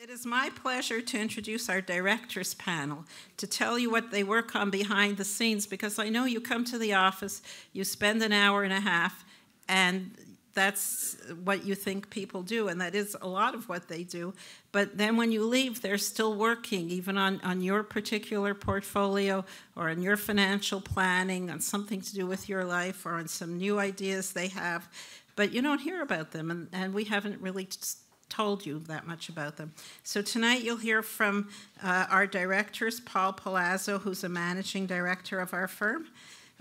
It is my pleasure to introduce our directors panel to tell you what they work on behind the scenes, because I know you come to the office, you spend an hour and a half, and that's what you think people do, and that is a lot of what they do. But then when you leave, they're still working, even on your particular portfolio or on your financial planning, on something to do with your life or on some new ideas they have. But you don't hear about them, and we haven't really told you that much about them. So tonight you'll hear from our directors, Paul Palazzo, who's a managing director of our firm,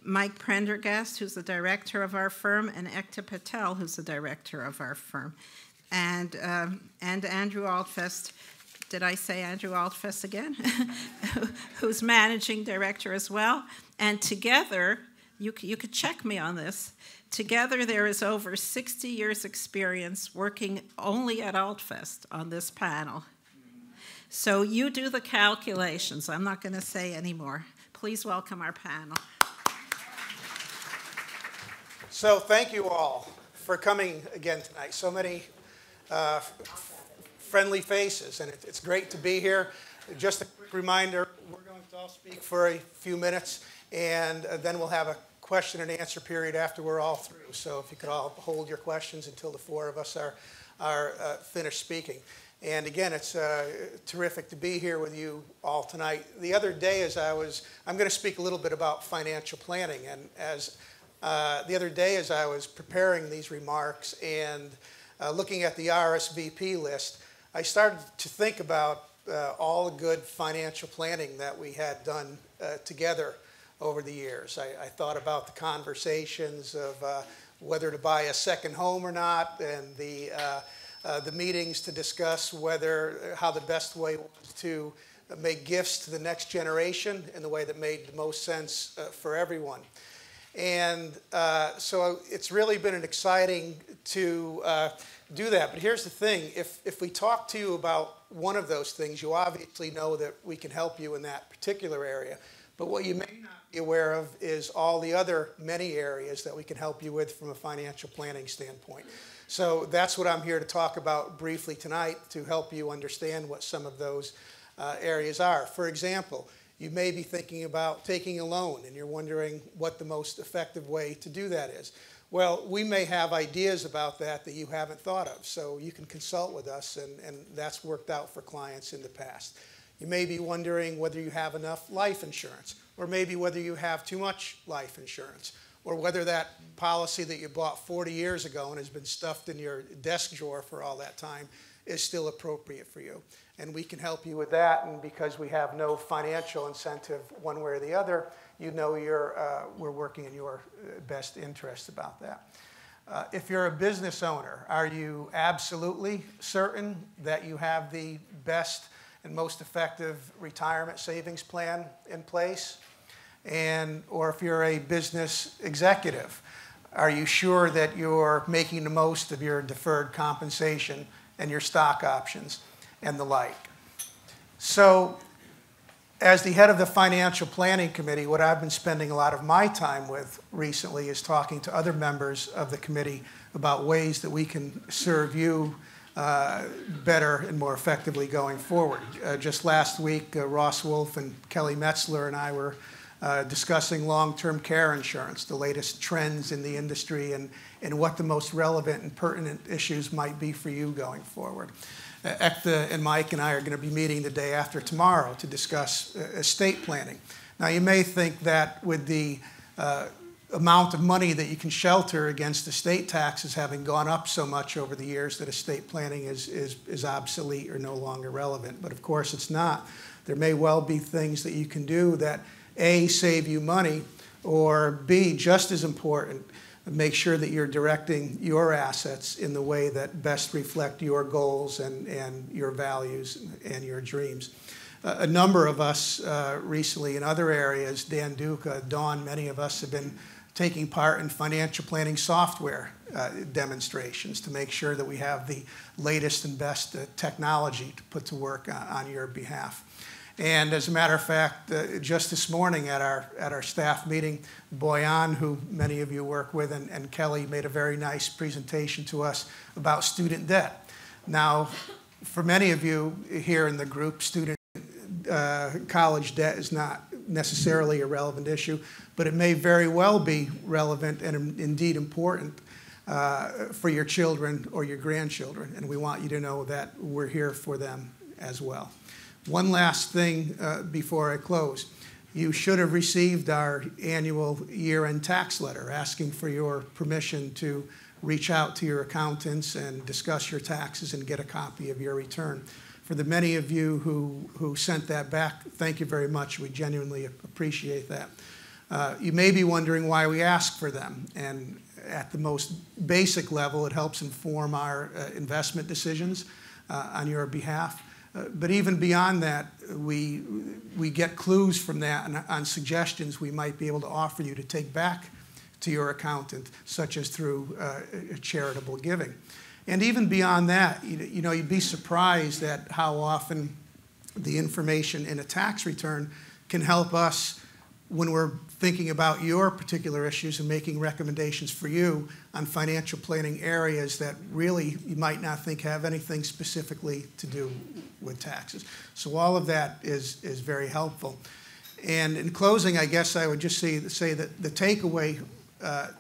Mike Prendergast, who's the director of our firm, and Ekta Patel, who's the director of our firm. And Andrew Altfest, did I say Andrew Altfest again? Who's managing director as well. And together, you could check me on this, together there is over 60 years experience working only at Altfest on this panel. So you do the calculations. I'm not going to say any more. Please welcome our panel. So thank you all for coming again tonight. So many friendly faces, and it's great to be here. Just a quick reminder, we're going to all speak for a few minutes, and then we'll have a question and answer period after we're all through. So if you could all hold your questions until the four of us are finished speaking. And again, it's terrific to be here with you all tonight. The other day, I'm going to speak a little bit about financial planning, and the other day as I was preparing these remarks and looking at the RSVP list, I started to think about all the good financial planning that we had done together over the years. I thought about the conversations of whether to buy a second home or not, and the meetings to discuss how the best way was to make gifts to the next generation in the way that made the most sense for everyone. And so it's really been exciting to do that. But here's the thing, if we talk to you about one of those things, you obviously know that we can help you in that particular area. But what you may not be aware of is all the other many areas that we can help you with from a financial planning standpoint. So that's what I'm here to talk about briefly tonight, to help you understand what some of those areas are. For example, you may be thinking about taking a loan, and you're wondering what the most effective way to do that is. Well, we may have ideas about that you haven't thought of, so you can consult with us, and that's worked out for clients in the past. You may be wondering whether you have enough life insurance, or maybe whether you have too much life insurance, or whether that policy that you bought 40 years ago and has been stuffed in your desk drawer for all that time is still appropriate for you. And we can help you with that, and because we have no financial incentive one way or the other, you know we're working in your best interest about that. If you're a business owner, are you absolutely certain that you have the best and most effective retirement savings plan in place? Or if you're a business executive, are you sure that you're making the most of your deferred compensation and your stock options and the like? So as the head of the Financial Planning Committee, what I've been spending a lot of my time with recently is talking to other members of the committee about ways that we can serve you better and more effectively going forward. Just last week, Ross Wolf and Kelly Metzler and I were discussing long-term care insurance, the latest trends in the industry, and what the most relevant and pertinent issues might be for you going forward. Ekta and Mike and I are going to be meeting the day after tomorrow to discuss estate planning. Now, you may think that with the amount of money that you can shelter against estate taxes having gone up so much over the years that estate planning is obsolete or no longer relevant. But of course it's not. There may well be things that you can do that A, save you money, or B, just as important, make sure that you're directing your assets in the way that best reflect your goals and your values and your dreams. A number of us recently in other areas, Dan Duca, Dawn, many of us have been taking part in financial planning software demonstrations to make sure that we have the latest and best technology to put to work on your behalf. And as a matter of fact, just this morning at our staff meeting, Boyan, who many of you work with, and Kelly made a very nice presentation to us about student debt. Now, for many of you here in the group, student college debt is not necessarily a relevant issue, but it may very well be relevant and indeed important for your children or your grandchildren, and we want you to know that we're here for them as well. One last thing before I close. You should have received our annual year-end tax letter asking for your permission to reach out to your accountants and discuss your taxes and get a copy of your return. For the many of you who sent that back, thank you very much. We genuinely appreciate that. You may be wondering why we ask for them, and at the most basic level, it helps inform our investment decisions on your behalf. But even beyond that, we get clues from that on suggestions we might be able to offer you to take back to your accountant, such as through charitable giving. And even beyond that, you know, you'd be surprised at how often the information in a tax return can help us when we're thinking about your particular issues and making recommendations for you on financial planning areas that really you might not think have anything specifically to do with taxes. So all of that is very helpful. And in closing, I guess I would just say that the takeaway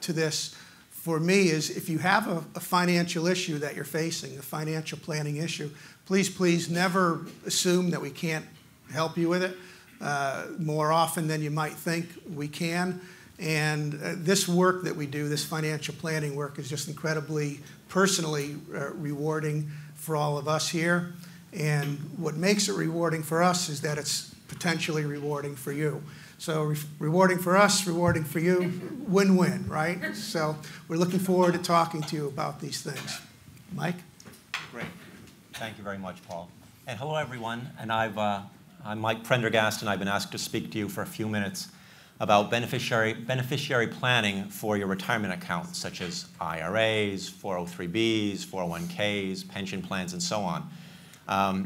to this for me is if you have a financial issue that you're facing, a financial planning issue, please never assume that we can't help you with it. More often than you might think we can. And this work that we do, this financial planning work, is just incredibly personally rewarding for all of us here. And what makes it rewarding for us is that it's potentially rewarding for you. So rewarding for us, rewarding for you, win-win, right? So we're looking forward to talking to you about these things. Mike? Great. Thank you very much, Paul. And hello, everyone. And I'm Mike Prendergast, and I've been asked to speak to you for a few minutes about beneficiary planning for your retirement accounts, such as IRAs, 403Bs, 401Ks, pension plans, and so on.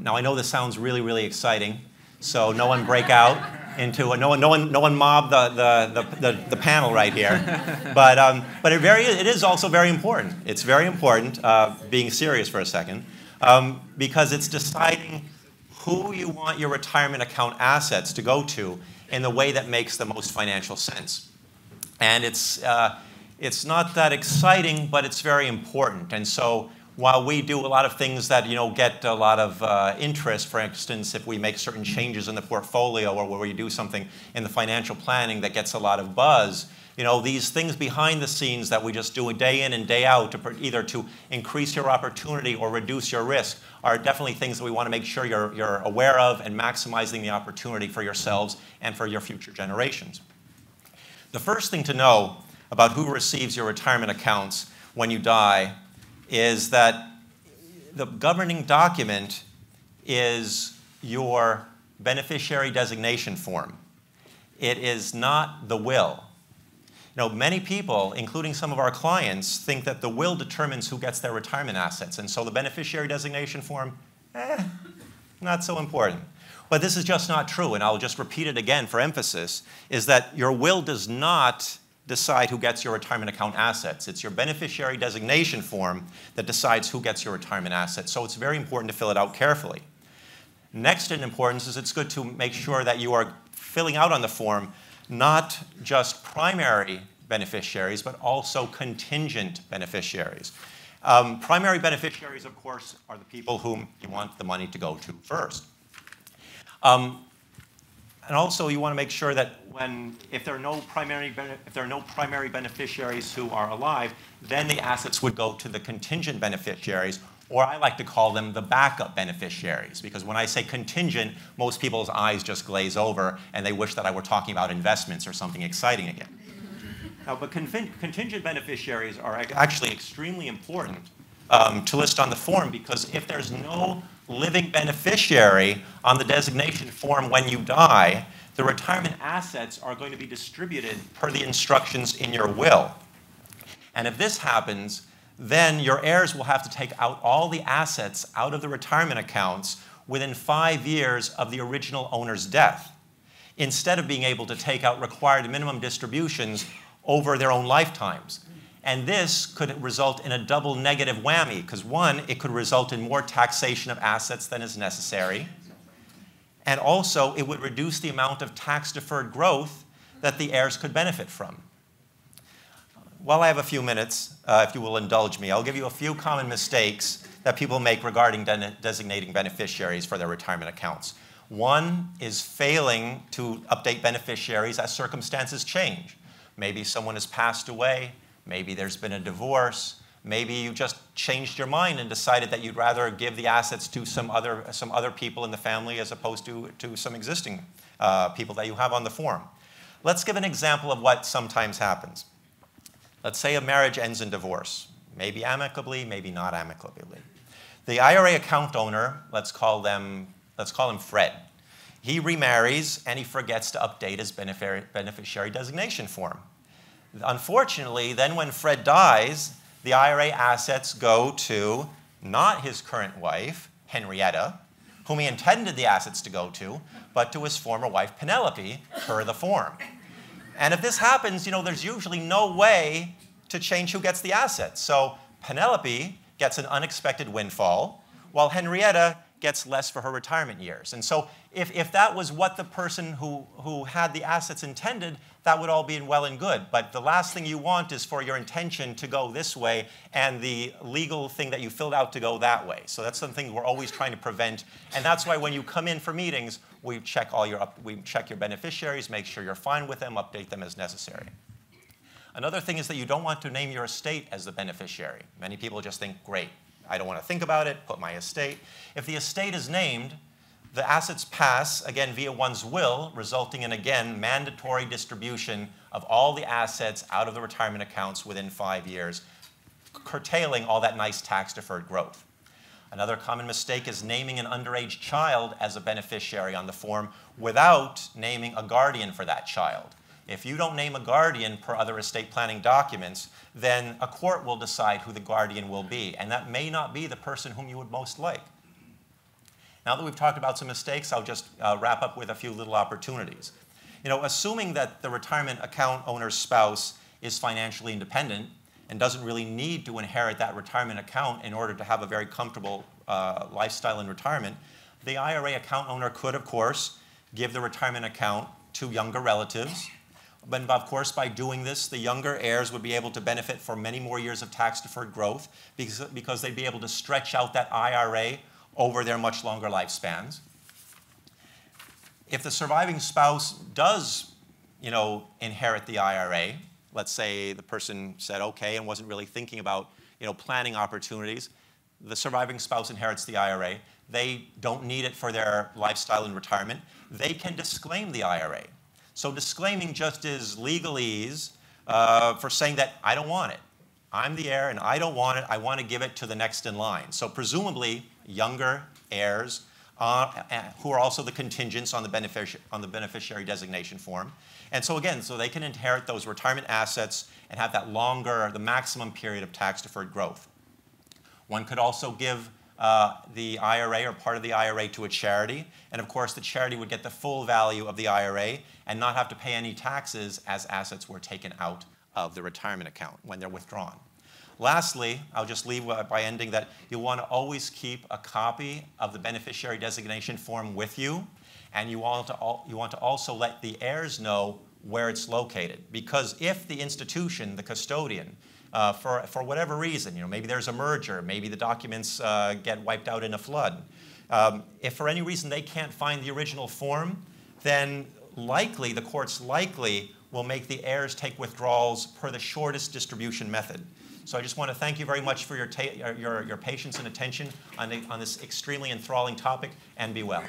Now, I know this sounds really, really exciting, so no one break out into no one mob the panel right here. But it is also very important. It's very important, being serious for a second, because it's deciding who you want your retirement account assets to go to in the way that makes the most financial sense. And it's not that exciting, but it's very important. And so while we do a lot of things that get a lot of interest, for instance, if we make certain changes in the portfolio or where we do something in the financial planning that gets a lot of buzz, these things behind the scenes that we just do day in and day out either to increase your opportunity or reduce your risk are definitely things that we want to make sure you're aware of and maximizing the opportunity for yourselves and for your future generations. The first thing to know about who receives your retirement accounts when you die is that the governing document is your beneficiary designation form. It is not the will. Many people, including some of our clients, think that the will determines who gets their retirement assets. And so the beneficiary designation form, not so important. But this is just not true, and I'll just repeat it again for emphasis, is that your will does not decide who gets your retirement account assets. It's your beneficiary designation form that decides who gets your retirement assets. So it's very important to fill it out carefully. Next in importance is it's good to make sure that you are filling out on the form not just primary beneficiaries, but also contingent beneficiaries. Primary beneficiaries, of course, are the people whom you want the money to go to first. And also, you want to make sure that if there are no primary beneficiaries who are alive, then the assets would go to the contingent beneficiaries, or I like to call them the backup beneficiaries, because when I say contingent, most people's eyes just glaze over and they wish that I were talking about investments or something exciting again. Now, but contingent beneficiaries are actually extremely important to list on the form, because if there's no living beneficiary on the designation form when you die, the retirement assets are going to be distributed per the instructions in your will. And if this happens, then your heirs will have to take out all the assets out of the retirement accounts within 5 years of the original owner's death, instead of being able to take out required minimum distributions over their own lifetimes. And this could result in a double negative whammy, because one, it could result in more taxation of assets than is necessary. And also, it would reduce the amount of tax-deferred growth that the heirs could benefit from. While I have a few minutes, if you will indulge me, I'll give you a few common mistakes that people make regarding designating beneficiaries for their retirement accounts. One is failing to update beneficiaries as circumstances change. Maybe someone has passed away, maybe there's been a divorce, maybe you just changed your mind and decided that you'd rather give the assets to some other people in the family as opposed to some existing people that you have on the form. Let's give an example of what sometimes happens. Let's say a marriage ends in divorce, maybe amicably, maybe not amicably. The IRA account owner, let's call him Fred. He remarries and he forgets to update his beneficiary designation form. Unfortunately, then when Fred dies, the IRA assets go to not his current wife, Henrietta, whom he intended the assets to go to, but to his former wife, Penelope, per the form. And if this happens, there's usually no way to change who gets the assets. So Penelope gets an unexpected windfall, while Henrietta gets less for her retirement years. And so if that was what the person who had the assets intended, that would all be well and good. But the last thing you want is for your intention to go this way and the legal thing that you filled out to go that way. So that's something we're always trying to prevent. And that's why when you come in for meetings, we check your beneficiaries, make sure you're fine with them, update them as necessary. Another thing is that you don't want to name your estate as the beneficiary. Many people just think, great, I don't want to think about it, put my estate. If the estate is named, the assets pass, again, via one's will, resulting in, again, mandatory distribution of all the assets out of the retirement accounts within 5 years, curtailing all that nice tax-deferred growth. Another common mistake is naming an underage child as a beneficiary on the form without naming a guardian for that child. If you don't name a guardian per other estate planning documents, then a court will decide who the guardian will be, and that may not be the person whom you would most like. Now that we've talked about some mistakes, I'll just wrap up with a few little opportunities. Assuming that the retirement account owner's spouse is financially independent and doesn't really need to inherit that retirement account in order to have a very comfortable lifestyle in retirement, the IRA account owner could, of course, give the retirement account to younger relatives. But of course, by doing this, the younger heirs would be able to benefit for many more years of tax-deferred growth because they'd be able to stretch out that IRA over their much longer lifespans. If the surviving spouse does, inherit the IRA, let's say the person said okay and wasn't really thinking about, planning opportunities, the surviving spouse inherits the IRA, they don't need it for their lifestyle in retirement, they can disclaim the IRA. So disclaiming just is legalese for saying that I don't want it. I'm the heir and I don't want it. I want to give it to the next in line. So presumably younger heirs who are also the contingents on the beneficiary designation form. And so again, so they can inherit those retirement assets and have that longer, the maximum period of tax-deferred growth. One could also give the IRA or part of the IRA to a charity. And of course, the charity would get the full value of the IRA and not have to pay any taxes as assets were taken out of the retirement account when they're withdrawn. Lastly, I'll just leave by ending that you want to always keep a copy of the beneficiary designation form with you, and you want to also let the heirs know where it's located. Because if the institution, the custodian, for whatever reason, maybe there's a merger, maybe the documents get wiped out in a flood, if for any reason they can't find the original form, then the courts likely will make the heirs take withdrawals per the shortest distribution method. So I just want to thank you very much for your patience and attention on this extremely enthralling topic, and be well.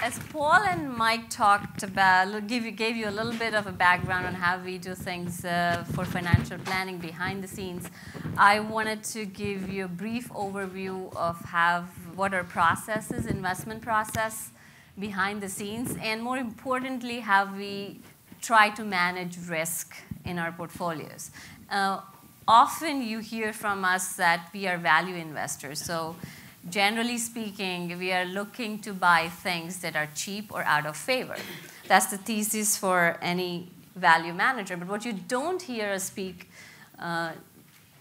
As Paul and Mike talked about, gave you a little bit of a background on how we do things for financial planning behind the scenes, I wanted to give you a brief overview of what our process is, investment process behind the scenes, and more importantly, how we try to manage risk in our portfolios. Often you hear from us that we are value investors. So generally speaking, we are looking to buy things that are cheap or out of favor. That's the thesis for any value manager. But what you don't hear us speak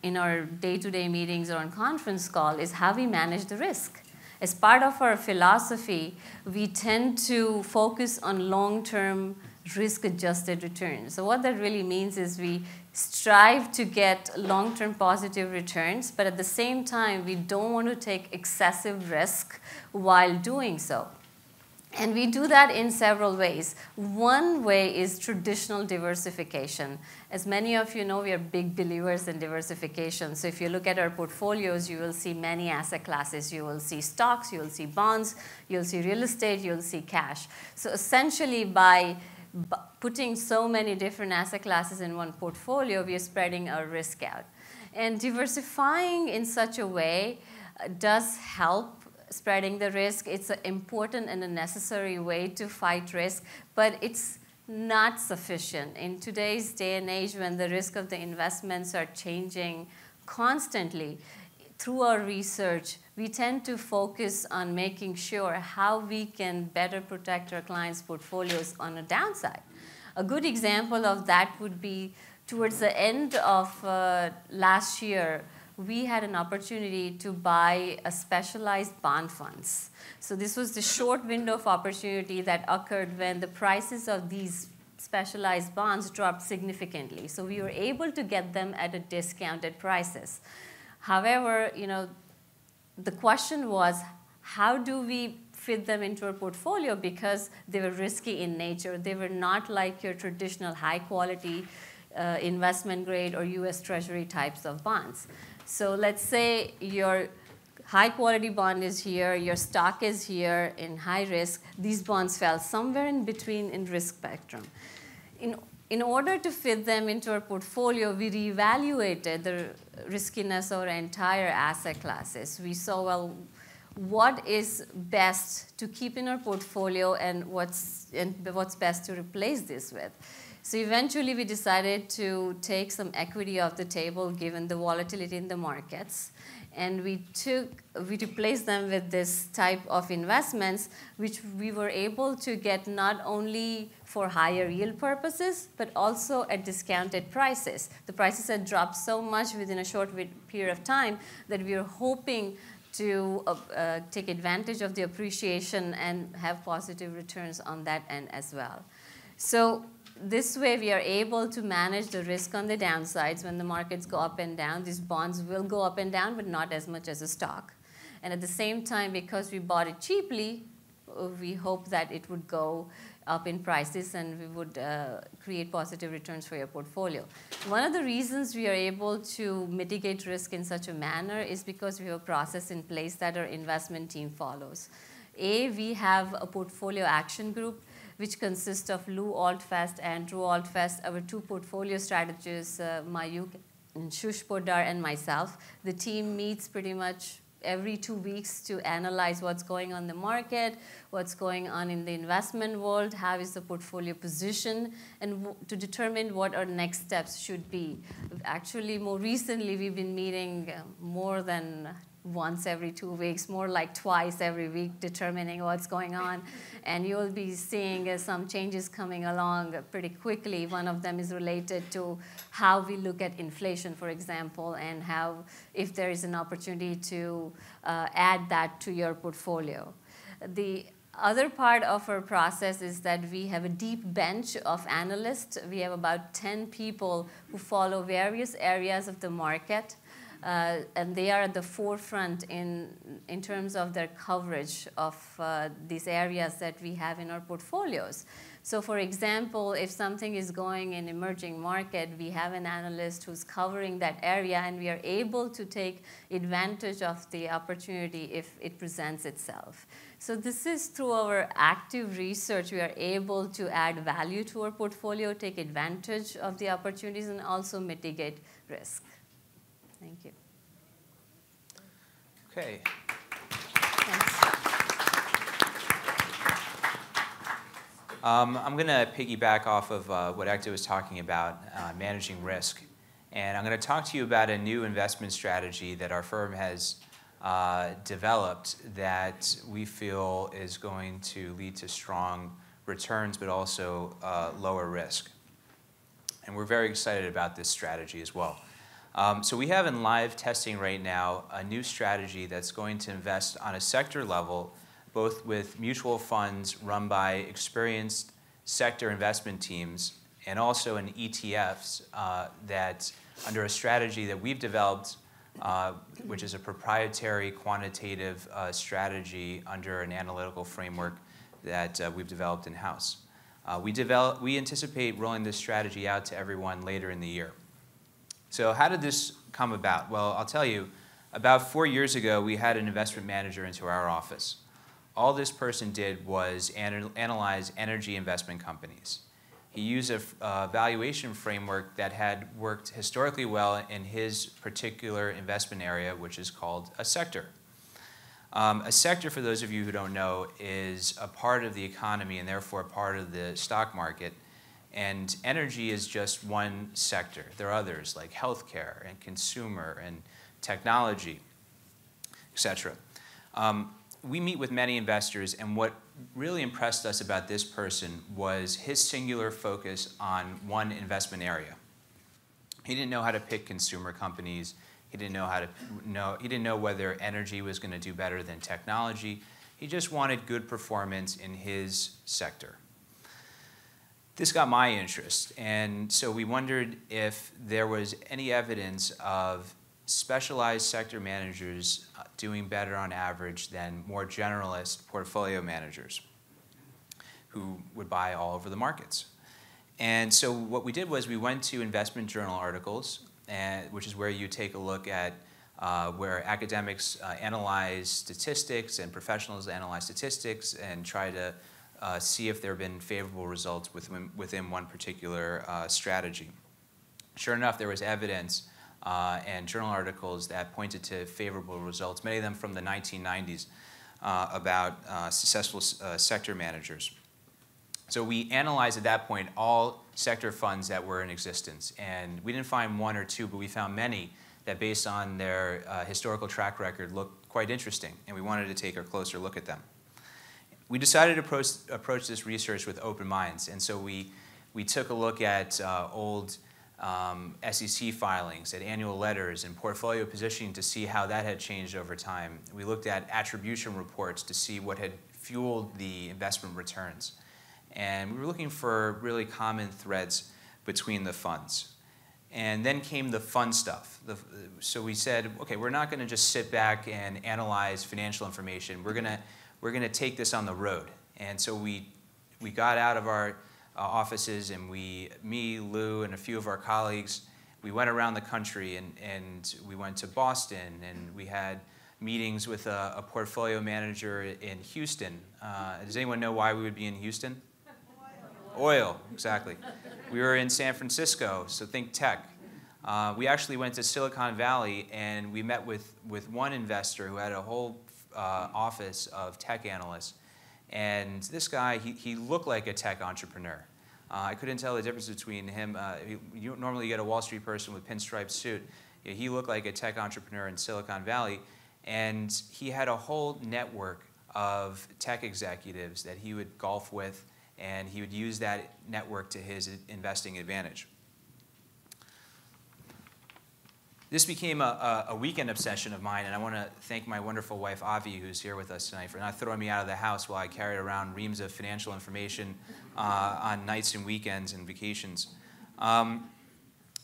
in our day-to-day meetings or on conference call is how we manage the risk. As part of our philosophy, we tend to focus on long-term risk-adjusted returns. So what that really means is we strive to get long-term positive returns, but at the same time, we don't want to take excessive risk while doing so. And we do that in several ways. One way is traditional diversification. As many of you know, we are big believers in diversification. So if you look at our portfolios, you will see many asset classes. You will see stocks, you will see bonds, you'll see real estate, you'll see cash. So essentially, by putting so many different asset classes in one portfolio, we are spreading our risk out. And diversifying in such a way does help spreading the risk. It's an important and a necessary way to fight risk, but it's not sufficient. In today's day and age, when the risk of the investments are changing constantly, through our research, we tend to focus on making sure how we can better protect our clients' portfolios on a downside. A good example of that would be towards the end of last year, we had an opportunity to buy a specialized bond funds. So this was the short window of opportunity that occurred when the prices of these specialized bonds dropped significantly. So we were able to get them at a discounted prices. However, the question was, how do we fit them into our portfolio, because they were risky in nature. They were not like your traditional high quality investment grade or US Treasury types of bonds. So let's say your high quality bond is here, your stock is here in high risk. These bonds fell somewhere in between in risk spectrum. In order to fit them into our portfolio, we reevaluated the riskiness of our entire asset classes. We saw, well, what is best to keep in our portfolio and what's best to replace this with. So eventually we decided to take some equity off the table given the volatility in the markets. And we replaced them with this type of investments, which we were able to get not only for higher yield purposes, but also at discounted prices. The prices had dropped so much within a short period of time that we were hoping to take advantage of the appreciation and have positive returns on that end as well. So this way, we are able to manage the risk on the downsides. When the markets go up and down, these bonds will go up and down, but not as much as a stock. And at the same time, because we bought it cheaply, we hope that it would go up in prices and we would create positive returns for your portfolio. One of the reasons we are able to mitigate risk in such a manner is because we have a process in place that our investment team follows. We have a portfolio action group, which consists of Lou Altfest and Drew Altfest, our two portfolio strategists, Mayuk and Shush Poddar and myself. The team meets pretty much every 2 weeks to analyze what's going on in the market, what's going on in the investment world, how is the portfolio position, and to determine what our next steps should be. Actually, more recently, we've been meeting more than once every 2 weeks, more like twice every week, determining what's going on. And you'll be seeing some changes coming along pretty quickly. One of them is related to how we look at inflation, for example, and how, if there is an opportunity to add that to your portfolio. The other part of our process is that we have a deep bench of analysts. We have about 10 people who follow various areas of the market. And they are at the forefront in terms of their coverage of these areas that we have in our portfolios. So for example, if something is going in emerging market, we have an analyst who's covering that area, and we are able to take advantage of the opportunity if it presents itself. So this is through our active research, we are able to add value to our portfolio, take advantage of the opportunities, and also mitigate risk. Thank you. Okay. Thanks. I'm going to piggyback off of what Ekta was talking about, managing risk. And I'm going to talk to you about a new investment strategy that our firm has developed that we feel is going to lead to strong returns, but also lower risk. And we're very excited about this strategy as well. So we have in live testing right now a new strategy that's going to invest on a sector level, both with mutual funds run by experienced sector investment teams and also in ETFs that under a strategy that we've developed, which is a proprietary quantitative strategy under an analytical framework that we've developed in-house. We anticipate rolling this strategy out to everyone later in the year. So how did this come about? Well, I'll tell you, about 4 years ago, we had an investment manager into our office. All this person did was analyze energy investment companies. He used a valuation framework that had worked historically well in his particular investment area, which is called a sector. A sector, for those of you who don't know, is a part of the economy and therefore a part of the stock market. And energy is just one sector. There are others like healthcare and consumer and technology, etc. We meet with many investors, and what really impressed us about this person was his singular focus on one investment area. He didn't know how to pick consumer companies. He didn't know whether energy was going to do better than technology. He just wanted good performance in his sector. This got my interest, and so we wondered if there was any evidence of specialized sector managers doing better on average than more generalist portfolio managers who would buy all over the markets. And so what we did was we went to investment journal articles, which is where you take a look at where academics analyze statistics and professionals analyze statistics and try to see if there have been favorable results within one particular strategy. Sure enough, there was evidence and journal articles that pointed to favorable results, many of them from the 1990s, about successful sector managers. So we analyzed at that point all sector funds that were in existence, and we didn't find one or two, but we found many that based on their historical track record looked quite interesting, and we wanted to take a closer look at them. We decided to approach this research with open minds, and so we took a look at old SEC filings, at annual letters, and portfolio positioning to see how that had changed over time. We looked at attribution reports to see what had fueled the investment returns. And we were looking for really common threads between the funds. And then came the fun stuff. So we said, okay, we're not going to just sit back and analyze financial information. We're going to take this on the road. And so we got out of our offices, and me, Lou, and a few of our colleagues, we went around the country, and we went to Boston, and we had meetings with a portfolio manager in Houston. Does anyone know why we would be in Houston? Oil, exactly. We were in San Francisco, so think tech. We actually went to Silicon Valley, and we met with one investor who had a whole office of tech analysts. And this guy, he looked like a tech entrepreneur. I couldn't tell the difference between him. You normally get a Wall Street person with pinstripe suit. He looked like a tech entrepreneur in Silicon Valley, and he had a whole network of tech executives that he would golf with, and he would use that network to his investing advantage. This became a weekend obsession of mine, and I want to thank my wonderful wife, Avi, who's here with us tonight, for not throwing me out of the house while I carried around reams of financial information on nights and weekends and vacations.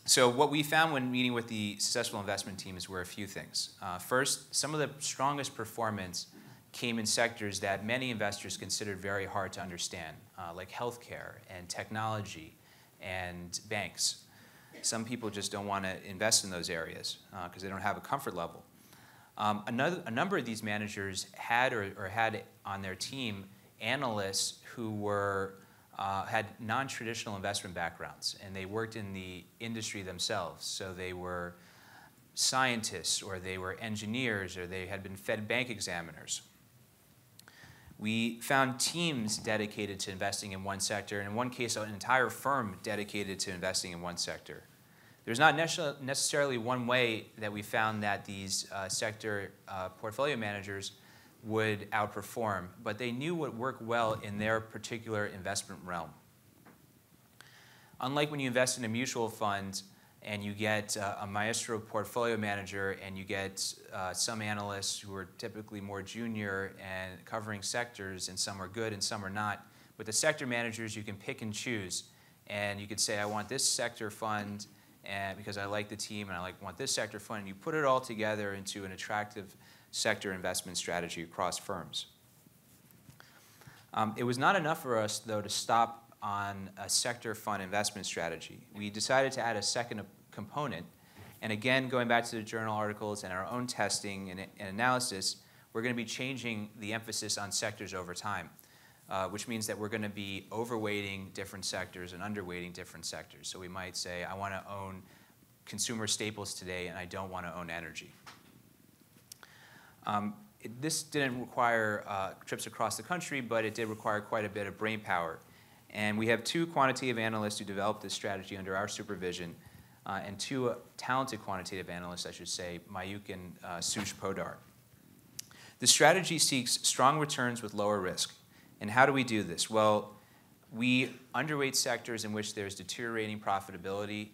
So what we found when meeting with the successful investment teams were a few things. First, some of the strongest performance came in sectors that many investors considered very hard to understand, like healthcare and technology and banks. Some people just don't want to invest in those areas because they don't have a comfort level. A number of these managers had or had on their team analysts who were had non-traditional investment backgrounds, and they worked in the industry themselves. So they were scientists, or they were engineers, or they had been Fed bank examiners. We found teams dedicated to investing in one sector, and in one case, an entire firm dedicated to investing in one sector. There's not necessarily one way that we found that these sector portfolio managers would outperform, but they knew what worked well in their particular investment realm. unlike when you invest in a mutual fund and you get a maestro portfolio manager and you get some analysts who are typically more junior and covering sectors, and some are good and some are not. With the sector managers, you can pick and choose. And you could say, I want this sector fund and because I like the team, and I want this sector fund. And you put it all together into an attractive sector investment strategy across firms. It was not enough for us, though, to stop on a sector fund investment strategy. We decided to add a second component. And again, going back to the journal articles and our own testing and analysis, we're going to be changing the emphasis on sectors over time, which means that we're going to be overweighting different sectors and underweighting different sectors. So we might say, I want to own consumer staples today, and I don't want to own energy. This didn't require trips across the country, but it did require quite a bit of brain power. And we have 2 quantitative analysts who developed this strategy under our supervision, and 2 talented quantitative analysts, I should say, Mayuk and Sush Podar. The strategy seeks strong returns with lower risk. And how do we do this? Well, we underweight sectors in which there's deteriorating profitability.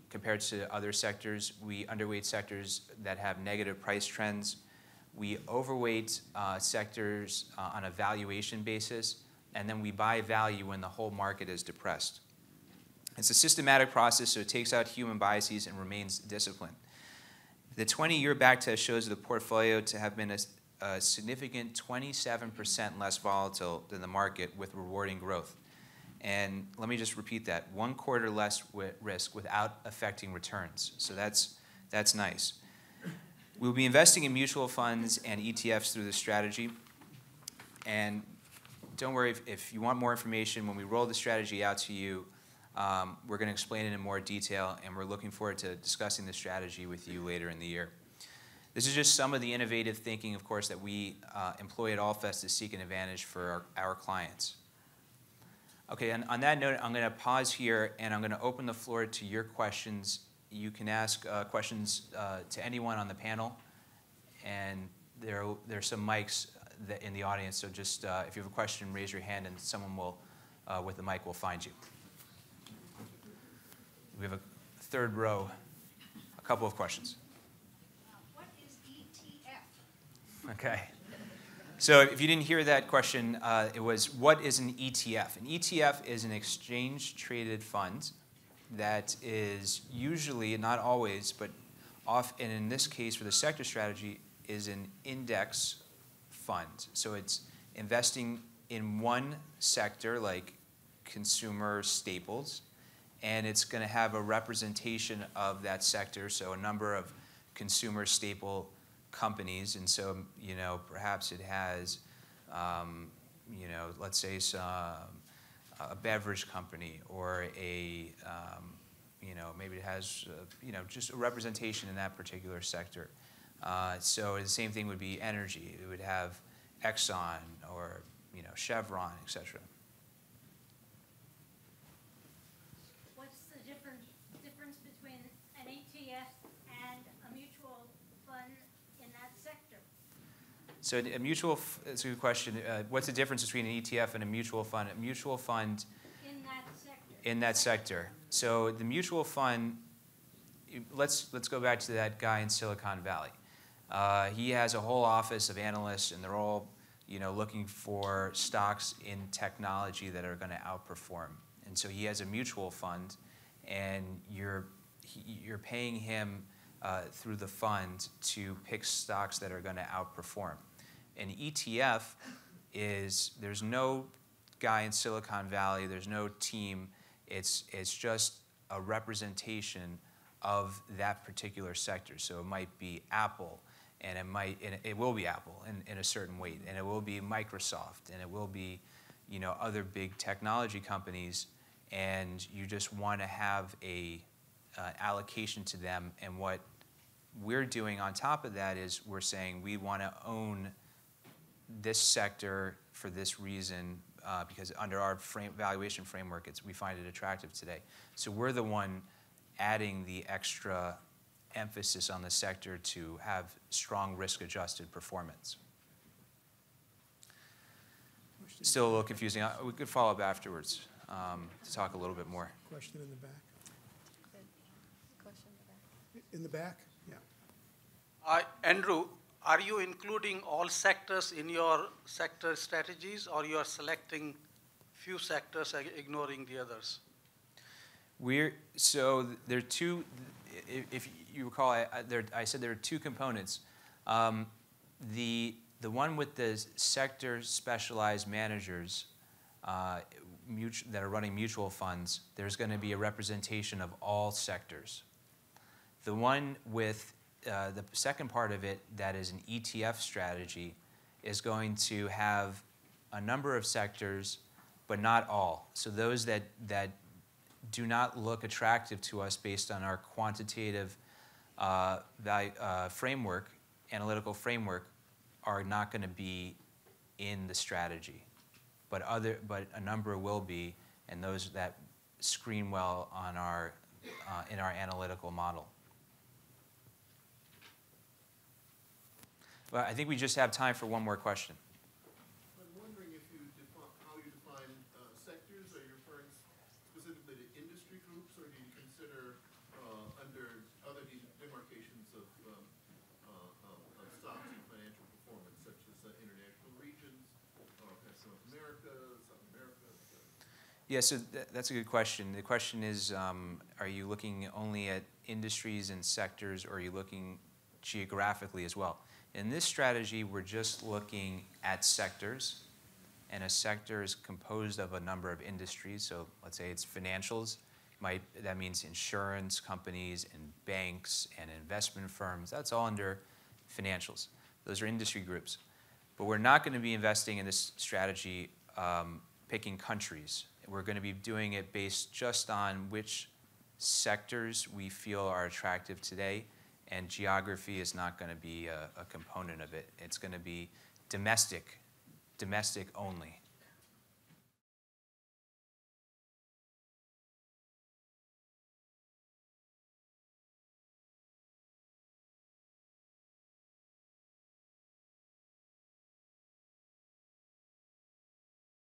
Compared to other sectors, we underweight sectors that have negative price trends. We overweight sectors on a valuation basis, and then we buy value when the whole market is depressed. It's a systematic process, so it takes out human biases and remains disciplined. The 20-year backtest shows the portfolio to have been a significant 27% less volatile than the market with rewarding growth. And let me just repeat that, 1/4 less risk without affecting returns. So that's nice. We'll be investing in mutual funds and ETFs through this strategy. And don't worry, if you want more information, when we roll the strategy out to you, we're going to explain it in more detail, and we're looking forward to discussing the strategy with you later in the year. This is just some of the innovative thinking, of course, that we employ at Altfest to seek an advantage for our clients. Okay, and on that note, I'm going to pause here, and I'm going to open the floor to your questions. You can ask questions to anyone on the panel, and there's some mics in the audience, so just if you have a question, raise your hand, and someone will, with the mic will find you. We have a third row, a couple of questions. What is ETF? Okay. So if you didn't hear that question, it was, what is an ETF? An ETF is an exchange-traded fund that is usually, not always, but often, in this case for the sector strategy, is an index fund. So it's investing in one sector, like consumer staples, and it's going to have a representation of that sector, so a number of consumer staple companies. And so, perhaps it has, let's say a beverage company, or maybe it has, just a representation in that particular sector. So the same thing would be energy. It would have Exxon or, Chevron, et cetera. What's the difference between an ETF and a mutual fund in that sector? So a mutual, that's a good question. What's the difference between an ETF and a mutual fund? A mutual fund in that sector. So the mutual fund, let's go back to that guy in Silicon Valley. He has a whole office of analysts, and they're all, looking for stocks in technology that are going to outperform. And so he has a mutual fund, and you're paying him through the fund to pick stocks that are going to outperform. An ETF there's no guy in Silicon Valley, there's no team. It's just a representation of that particular sector. So it might be Apple, and it will be Apple in a certain weight, and it will be Microsoft, and it will be, other big technology companies, and you just want to have a allocation to them. And what we're doing on top of that is we're saying we want to own this sector for this reason, because under our valuation framework, we find it attractive today. So we're the one adding the extra emphasis on the sector to have strong risk-adjusted performance. Still a little confusing. We could follow up afterwards. to talk a little bit more. Question in the back. In the back? Yeah. Andrew, are you including all sectors in your sector strategies, or you are selecting few sectors and ignoring the others? So there are two, if you recall, I said there are two components. The one with the sector specialized managers that are running mutual funds, there's going to be a representation of all sectors. The one with the second part of it, that is an ETF strategy, is going to have a number of sectors, but not all. So those that do not look attractive to us based on our quantitative framework, analytical framework, are not going to be in the strategy. But a number will be, and those that screen well on in our analytical model. Well, I think we just have time for one more question. I'm wondering if how you define sectors. Are you referring specifically to industry groups, or do you consider under other demarcations of stocks and financial performance, such as international regions, or North America, South America? Yeah, so that's a good question. The question is, are you looking only at industries and sectors, or are you looking geographically as well? In this strategy, we're just looking at sectors, and a sector is composed of a number of industries. So let's say it's financials. That means insurance companies and banks and investment firms. That's all under financials. Those are industry groups. But we're not going to be investing in this strategy picking countries. We're going to be doing it based just on which sectors we feel are attractive today, and geography is not going to be a component of it. It's going to be domestic only.